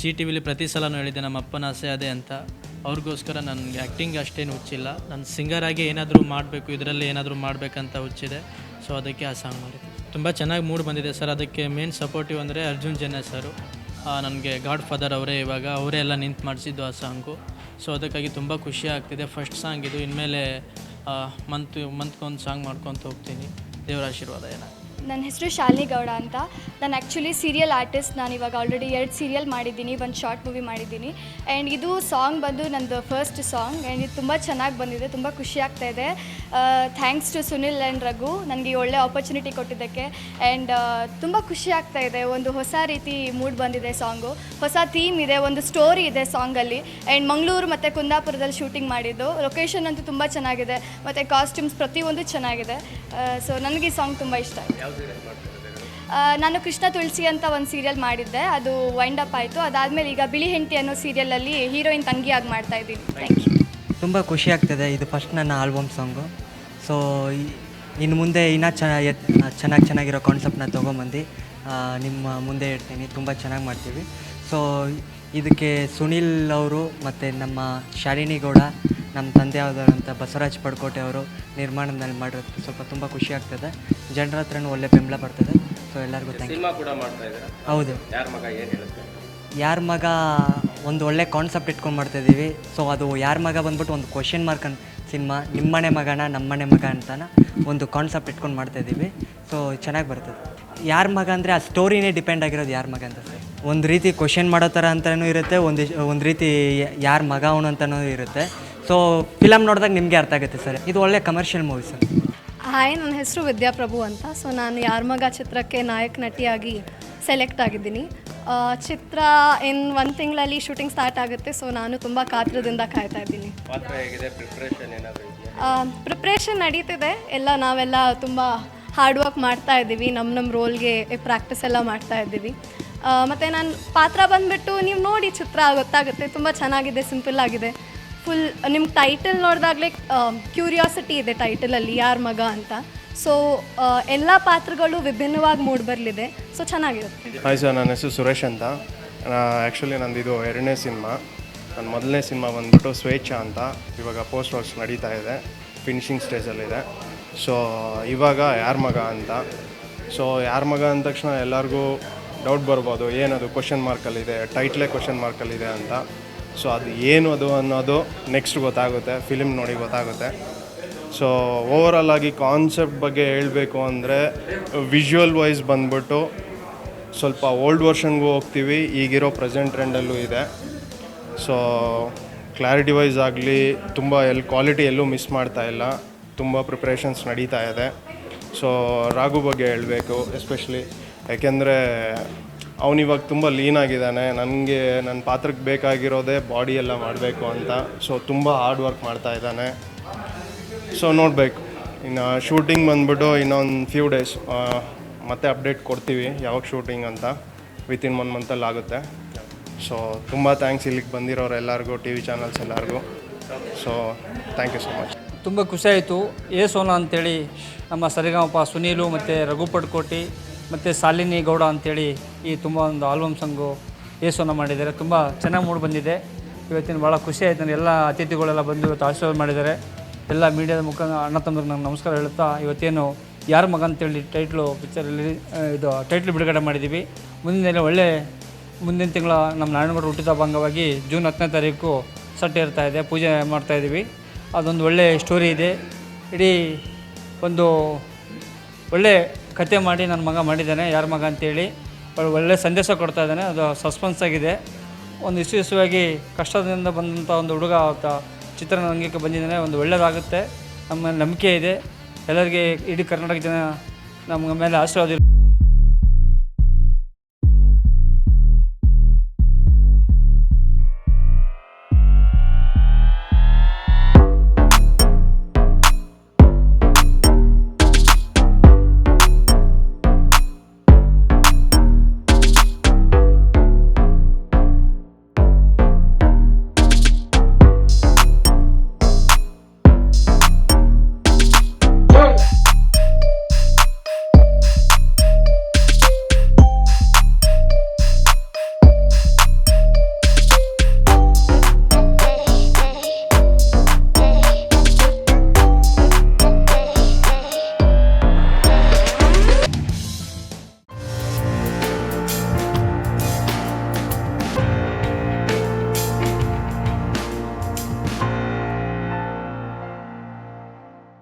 ಜಿ ಟಿ ವಿಲಿ ಪ್ರತಿ ಸಲನೂ ಹೇಳಿದ್ದೆ, ನಮ್ಮ ಅಪ್ಪನ ಆಸೆ ಅದೇ ಅಂತ. ಅವ್ರಿಗೋಸ್ಕರ ನನಗೆ ಆ್ಯಕ್ಟಿಂಗ್ ಅಷ್ಟೇನು ಹುಚ್ಚಿಲ್ಲ, ನಾನು ಸಿಂಗರಾಗಿ ಏನಾದರೂ ಮಾಡಬೇಕು, ಇದರಲ್ಲಿ ಏನಾದರೂ ಮಾಡಬೇಕಂತ ಹುಚ್ಚಿದೆ. ಸೊ ಅದಕ್ಕೆ ಆ ಸಾಂಗ್ ಮಾಡಿದ್ದೆ. ತುಂಬ ಚೆನ್ನಾಗಿ ಮೂಡ್ ಬಂದಿದೆ ಸರ್. ಅದಕ್ಕೆ ಮೇನ್ ಸಪೋರ್ಟಿವ್ ಅಂದರೆ ಅರ್ಜುನ್ ಜನ್ಯ ಸರು. ನನಗೆ ಗಾಡ್ ಫಾದರ್ ಅವರೇ, ಅವರೇ ಎಲ್ಲ ನಿಂತು ಮಾಡಿಸಿದ್ದು ಆ ಸಾಂಗು. ಸೊ ಅದಕ್ಕಾಗಿ ತುಂಬ ಖುಷಿ ಆಗ್ತಿದೆ. ಫಸ್ಟ್ ಸಾಂಗ್ ಇದು. ಇನ್ಮೇಲೆ ಮಂತ್ಗೊಂದು ಸಾಂಗ್ ಮಾಡ್ಕೊತ ಹೋಗ್ತೀನಿ. ದೇವರ ಆಶೀರ್ವಾದ ಏನಾಗ. ನನ್ನ ಹೆಸರು ಶಾಲಿನಿ ಗೌಡ ಅಂತ. ನಾನು ಆ್ಯಕ್ಚುಲಿ ಸೀರಿಯಲ್ ಆರ್ಟಿಸ್ಟ್. ನಾನು ಇವಾಗ ಆಲ್ರೆಡಿ 2 ಸೀರಿಯಲ್ ಮಾಡಿದ್ದೀನಿ, 1 ಶಾರ್ಟ್ ಮೂವಿ ಮಾಡಿದ್ದೀನಿ. ಆ್ಯಂಡ್ ಇದು ಸಾಂಗ್ ಬಂದು ನಂದು ಫಸ್ಟ್ ಸಾಂಗ್. ಆ್ಯಂಡ್ ಇದು ತುಂಬ ಚೆನ್ನಾಗಿ ಬಂದಿದೆ, ತುಂಬ ಖುಷಿ ಆಗ್ತಾಯಿದೆ. Thanks to Sunil and Raghu ನನಗೆ ಒಳ್ಳೆ ಆಪರ್ಚುನಿಟಿ ಕೊಟ್ಟಿದ್ದಕ್ಕೆ. ಆ್ಯಂಡ್ ತುಂಬ ಖುಷಿ ಆಗ್ತಾಯಿದೆ. ಒಂದು ಹೊಸ ರೀತಿ ಮೂಡ್ ಬಂದಿದೆ ಸಾಂಗು, ಹೊಸ ಥೀಮ್ ಇದೆ, ಒಂದು ಸ್ಟೋರಿ ಇದೆ ಸಾಂಗಲ್ಲಿ. ಆ್ಯಂಡ್ ಮಂಗಳೂರು ಮತ್ತು ಕುಂದಾಪುರದಲ್ಲಿ ಶೂಟಿಂಗ್ ಮಾಡಿದ್ದು. ಲೊಕೇಶನ್ ಅಂತೂ ತುಂಬ ಚೆನ್ನಾಗಿದೆ, ಮತ್ತು ಕಾಸ್ಟ್ಯೂಮ್ಸ್ ಪ್ರತಿಯೊಂದು ಚೆನ್ನಾಗಿದೆ. ಸೊ ನನಗೆ ಈ ಸಾಂಗ್ ತುಂಬ ಇಷ್ಟ ಆಯಿತು. ನಾನು ಕೃಷ್ಣ ತುಳಸಿ ಅಂತ ಒಂದು ಸೀರಿಯಲ್ ಮಾಡಿದ್ದೆ, ಅದು ವೈಂಡ್ ಅಪ್ ಆಯಿತು. ಅದಾದಮೇಲೆ ಈಗ ಬಿಳಿ ಹೆಂಡತಿ ಅನ್ನೋ ಸೀರಿಯಲಲ್ಲಿ ಹೀರೋಯಿನ್ ತಂಗಿಯಾಗಿ ಮಾಡ್ತಾ ಇದ್ದೀನಿ. Thank you. ತುಂಬ ಖುಷಿ ಆಗ್ತದೆ. ಇದು ಫಸ್ಟ್ ನನ್ನ ಆಲ್ಬಮ್ ಸಾಂಗು. ಸೊ ಇನ್ನು ಮುಂದೆ ಇನ್ನೂ ಚೆನ್ನಾಗಿರೋ ಕಾನ್ಸೆಪ್ಟನ್ನ ತೊಗೊಂಬಂದು ನಿಮ್ಮ ಮುಂದೆ ಇಡ್ತೀನಿ. ತುಂಬ ಚೆನ್ನಾಗಿ ಮಾಡ್ತೀವಿ. ಸೊ ಇದಕ್ಕೆ ಸುನಿಲ್ ಅವರು ಮತ್ತು ನಮ್ಮ ಶಾಲಿನಿ ಗೌಡ, ನಮ್ಮ ತಂದೆ ಆದಂಥ ಬಸವರಾಜ್ ಪಡ್ಕೋಟೆ ಅವರು ನಿರ್ಮಾಣದಲ್ಲಿ ಮಾಡಿರೋದು ಸ್ವಲ್ಪ ತುಂಬ ಖುಷಿ ಆಗ್ತದೆ. ಜನರ ಹತ್ರನೂ ಒಳ್ಳೆ ಬೆಂಬಲ ಬರ್ತದೆ. ಸೊ ಎಲ್ಲರಿಗೂ ಥ್ಯಾಂಕ್ ಯು. ಹೌದು. ಯಾರ ಮಗ ಒಂದು ಒಳ್ಳೆ ಕಾನ್ಸೆಪ್ಟ್ ಇಟ್ಕೊಂಡು ಮಾಡ್ತಾಯಿದ್ದೀವಿ. ಸೊ ಅದು ಯಾರ ಮಗ ಬಂದ್ಬಿಟ್ಟು ಒಂದು ಕ್ವಶನ್ ಮಾರ್ಕ್ ಅಂತ ಸಿನಿಮಾ, ನಿಮ್ಮನೆ ಮಗನ ನಮ್ಮನೆ ಮಗ ಅಂತಾನ ಒಂದು ಕಾನ್ಸೆಪ್ಟ್ ಇಟ್ಕೊಂಡು ಮಾಡ್ತಾಯಿದ್ದೀವಿ. ಸೊ ಚೆನ್ನಾಗಿ ಬರ್ತದೆ. ಯಾರ ಮಗ ಅಂದರೆ ಆ ಸ್ಟೋರಿನೇ ಡಿಪೆಂಡ್ ಆಗಿರೋದು ಯಾರ ಮಗ ಅಂತ ಸರ್. ಒಂದು ರೀತಿ ಕ್ವಶನ್ ಮಾಡೋ ಥರ ಅಂತಲೂ ಇರುತ್ತೆ, ಒಂದು ರೀತಿ ಯಾರ ಮಗ ಅವನು ಅಂತಲೂ ಇರುತ್ತೆ. ಸೊ ಫಿಲಮ್ ನೋಡಿದಾಗ ನಿಮಗೆ ಅರ್ಥ ಆಗುತ್ತೆ ಸರ್. ಇದು ಒಳ್ಳೆ ಕಮರ್ಷಿಯಲ್ ಮೂವಿ ಸರ್. ಹಾಯ್, ನನ್ನ ಹೆಸರು ವಿದ್ಯಾಪ್ರಭು ಅಂತ. ಸೊ ನಾನು ಯಾರ ಮಗ ಚಿತ್ರಕ್ಕೆ ನಾಯಕ ನಟಿಯಾಗಿ ಸೆಲೆಕ್ಟ್ ಆಗಿದ್ದೀನಿ. ಚಿತ್ರ ಇನ್ನು 1 ತಿಂಗಳಲ್ಲಿ ಶೂಟಿಂಗ್ ಸ್ಟಾರ್ಟ್ ಆಗುತ್ತೆ. ಸೊ ನಾನು ತುಂಬ ಕಾತ್ರದಿಂದ ಕಾಯ್ತಾ ಇದ್ದೀನಿ. ಪ್ರಿಪ್ರೇಷನ್ ನಡೀತಿದೆ ಎಲ್ಲ. ನಾವೆಲ್ಲ ತುಂಬ ಹಾರ್ಡ್ ವರ್ಕ್ ಮಾಡ್ತಾ ಇದ್ದೀವಿ. ನಮ್ಮ ರೋಲ್ಗೆ ಪ್ರಾಕ್ಟೀಸ್ ಎಲ್ಲ ಮಾಡ್ತಾ ಇದ್ದೀವಿ. ಮತ್ತು ನನ್ನ ಪಾತ್ರ ಬಂದುಬಿಟ್ಟು ನೀವು ನೋಡಿ ಚಿತ್ರ ಗೊತ್ತಾಗುತ್ತೆ. ತುಂಬ ಚೆನ್ನಾಗಿದೆ, ಸಿಂಪಲ್ ಆಗಿದೆ. ಫುಲ್ ನಿಮ್ಮ ಟೈಟಲ್ ನೋಡಿದಾಗಲೇ ಕ್ಯೂರಿಯಾಸಿಟಿ ಇದೆ ಟೈಟಲಲ್ಲಿ, ಯಾರ ಮಗ ಅಂತ. ಸೊ ಎಲ್ಲ ಪಾತ್ರಗಳು ವಿಭಿನ್ನವಾಗಿ ಮೂಡಿ ಬರಲಿದೆ. ಸೊ ಚೆನ್ನಾಗಿರುತ್ತೆ. ಹಾಯ್ ಸರ್, ನನ್ನ ಹೆಸರು ಸುರೇಶ್ ಅಂತ. ಆ್ಯಕ್ಚುಲಿ ನಂದಿದು 2ನೇ ಸಿನಿಮಾ. ನನ್ನ ಮೊದಲನೇ ಸಿನಿಮಾ ಬಂದ್ಬಿಟ್ಟು ಸ್ವೇಚ್ಛ ಅಂತ. ಇವಾಗ ಪೋಸ್ಟ್ ವರ್ಕ್ಸ್ ನಡೀತಾ ಇದೆ, ಫಿನಿಷಿಂಗ್ ಸ್ಟೇಜಲ್ಲಿದೆ. ಸೊ ಇವಾಗ ಯಾರ ಮಗ ಅಂತ. ಸೊ ಯಾರ ಮಗ ಅಂದ ತಕ್ಷಣ ಎಲ್ಲರಿಗೂ ಡೌಟ್ ಬರ್ಬೋದು, ಏನದು ಕ್ವಶನ್ ಮಾರ್ಕಲ್ಲಿದೆ, ಟೈಟ್ಲೇ ಕ್ವಶನ್ ಮಾರ್ಕಲ್ಲಿದೆ ಅಂತ. ಸೊ ಅದು ಏನು ಅದು ಅನ್ನೋದು ನೆಕ್ಸ್ಟ್ ಗೊತ್ತಾಗುತ್ತೆ, ಫಿಲಿಮ್ ನೋಡಿ ಗೊತ್ತಾಗುತ್ತೆ. ಸೊ ಓವರಾಲ್ ಆಗಿ ಕಾನ್ಸೆಪ್ಟ್ ಬಗ್ಗೆ ಹೇಳಬೇಕು ಅಂದರೆ ವಿಜುವಲ್ ವೈಸ್ ಬಂದ್ಬಿಟ್ಟು ಸ್ವಲ್ಪ ಓಲ್ಡ್ ವರ್ಷನ್ಗೂ ಹೋಗ್ತೀವಿ, ಈಗಿರೋ ಪ್ರೆಸೆಂಟ್ ಟ್ರೆಂಡಲ್ಲೂ ಇದೆ. ಸೊ ಕ್ಲಾರಿಟಿ ವೈಸ್ ಆಗಲಿ ತುಂಬ ಕ್ವಾಲಿಟಿ ಎಲ್ಲೂ ಮಿಸ್ ಮಾಡ್ತಾ ಇಲ್ಲ. ತುಂಬ ಪ್ರಿಪ್ರೇಷನ್ಸ್ ನಡೀತಾ ಇದೆ. ಸೊ ರಾಘು ಬಗ್ಗೆ ಹೇಳಬೇಕು ಎಸ್ಪೆಷಲಿ, ಯಾಕೆಂದರೆ ಅವನಿವಾಗ ತುಂಬ ಲೀನ್ ಆಗಿದ್ದಾನೆ. ನನಗೆ ನನ್ನ ಪಾತ್ರಕ್ಕೆ ಬೇಕಾಗಿರೋದೇ ಬಾಡಿ ಎಲ್ಲ ಮಾಡಬೇಕು ಅಂತ. ಸೊ ತುಂಬ ಹಾರ್ಡ್ ವರ್ಕ್ ಮಾಡ್ತಾ ಇದ್ದಾನೆ. ಸೊ ನೋಡಬೇಕು ಇನ್ನು ಶೂಟಿಂಗ್ ಬಂದ್ಬಿಟ್ಟು ಇನ್ನೊಂದು ಫ್ಯೂ ಡೇಸ್ ಮತ್ತೆ ಅಪ್ಡೇಟ್ ಕೊಡ್ತೀವಿ ಯಾವಾಗ ಶೂಟಿಂಗ್ ಅಂತ. ವಿತಿನ್ 1 ಮಂತಲ್ಲಿ ಆಗುತ್ತೆ. ಸೊ ತುಂಬ ಥ್ಯಾಂಕ್ಸ್ ಇಲ್ಲಿಗೆ ಬಂದಿರೋರು ಎಲ್ಲರಿಗೂ, ಟಿ ವಿ ಚಾನಲ್ಸ್ ಎಲ್ಲರಿಗೂ. So thank you so much. ತುಂಬ ಖುಷಿಯಾಯಿತು. ಎ ಸೋನಾ ಅಂತೇಳಿ ನಮ್ಮ ಸರಿಗಮಪ ಸುನೀಲು ಮತ್ತು ರಘು ಪಡ್ಕೋಟಿ ಮತ್ತು ಶಾಲಿನಿ ಗೌಡ ಅಂತೇಳಿ ಈ ತುಂಬ ಒಂದು ಆಲ್ಬಮ್ ಸಾಂಗು ಎ ಸೋನಾ ಮಾಡಿದ್ದಾರೆ. ತುಂಬ ಚೆನ್ನಾಗಿ ಮೂಡಿ ಬಂದಿದೆ. ಇವತ್ತಿನ ಭಾಳ ಖುಷಿ ಆಯ್ತು. ನನಗೆ ಎಲ್ಲ ಅತಿಥಿಗಳೆಲ್ಲ ಬಂದು ಇವತ್ತು ಆಶೀರ್ವಾದ ಮಾಡಿದ್ದಾರೆ. ಎಲ್ಲ ಮೀಡಿಯಾದ ಮುಖಾಂತರ ಅಣ್ಣ ತಮ್ಮರಿಗೆ ನಾನು ನಮಸ್ಕಾರ ಹೇಳುತ್ತಾ, ಇವತ್ತೇನು ಯಾರ ಮಗ ಅಂತೇಳಿ ಟೈಟ್ಲು ಪಿಕ್ಚರಲ್ಲಿ ಇದು ಟೈಟ್ಲು ಬಿಡುಗಡೆ ಮಾಡಿದ್ದೀವಿ. ಮುಂದಿನ ತಿಂಗಳ ನಮ್ಮ ನಾರಾಯಣಗೌಡರ ಹುಟ್ಟಿದ ಅಂಗವಾಗಿ ಜೂನ್ 10ನೇ ತಾರೀಕು ಸಟ್ ಇರ್ತಾಯಿದೆ, ಪೂಜೆ ಮಾಡ್ತಾಯಿದ್ದೀವಿ. ಅದೊಂದು ಒಳ್ಳೆಯ ಸ್ಟೋರಿ ಇದೆ. ಇಡೀ ಒಂದು ಒಳ್ಳೆ ಕತೆ ಮಾಡಿ ನನ್ನ ಮಗ ಮಾಡಿದ್ದಾನೆ, ಯಾರ ಮಗ ಅಂತೇಳಿ ಒಳ್ಳೆ ಸಂದೇಶ ಕೊಡ್ತಾ ಇದ್ದಾನೆ. ಅದು ಸಸ್ಪೆನ್ಸ್ ಆಗಿದೆ. ಒಂದು ಇಸುವಾಗಿ ಕಷ್ಟದಿಂದ ಬಂದಂಥ ಒಂದು ಹುಡುಗ ಚಿತ್ರರಂಗಕ್ಕೆ ಬಂದಿದ್ದಾನೆ. ಒಂದು ಒಳ್ಳೆಯದಾಗುತ್ತೆ, ನಮ್ಮ ನಂಬಿಕೆ ಇದೆ. ಎಲ್ಲರಿಗೆ ಇಡೀ ಕರ್ನಾಟಕ ಜನ ನಮ್ಮ ಮೇಲೆ ಆಶೀರ್ವಾದ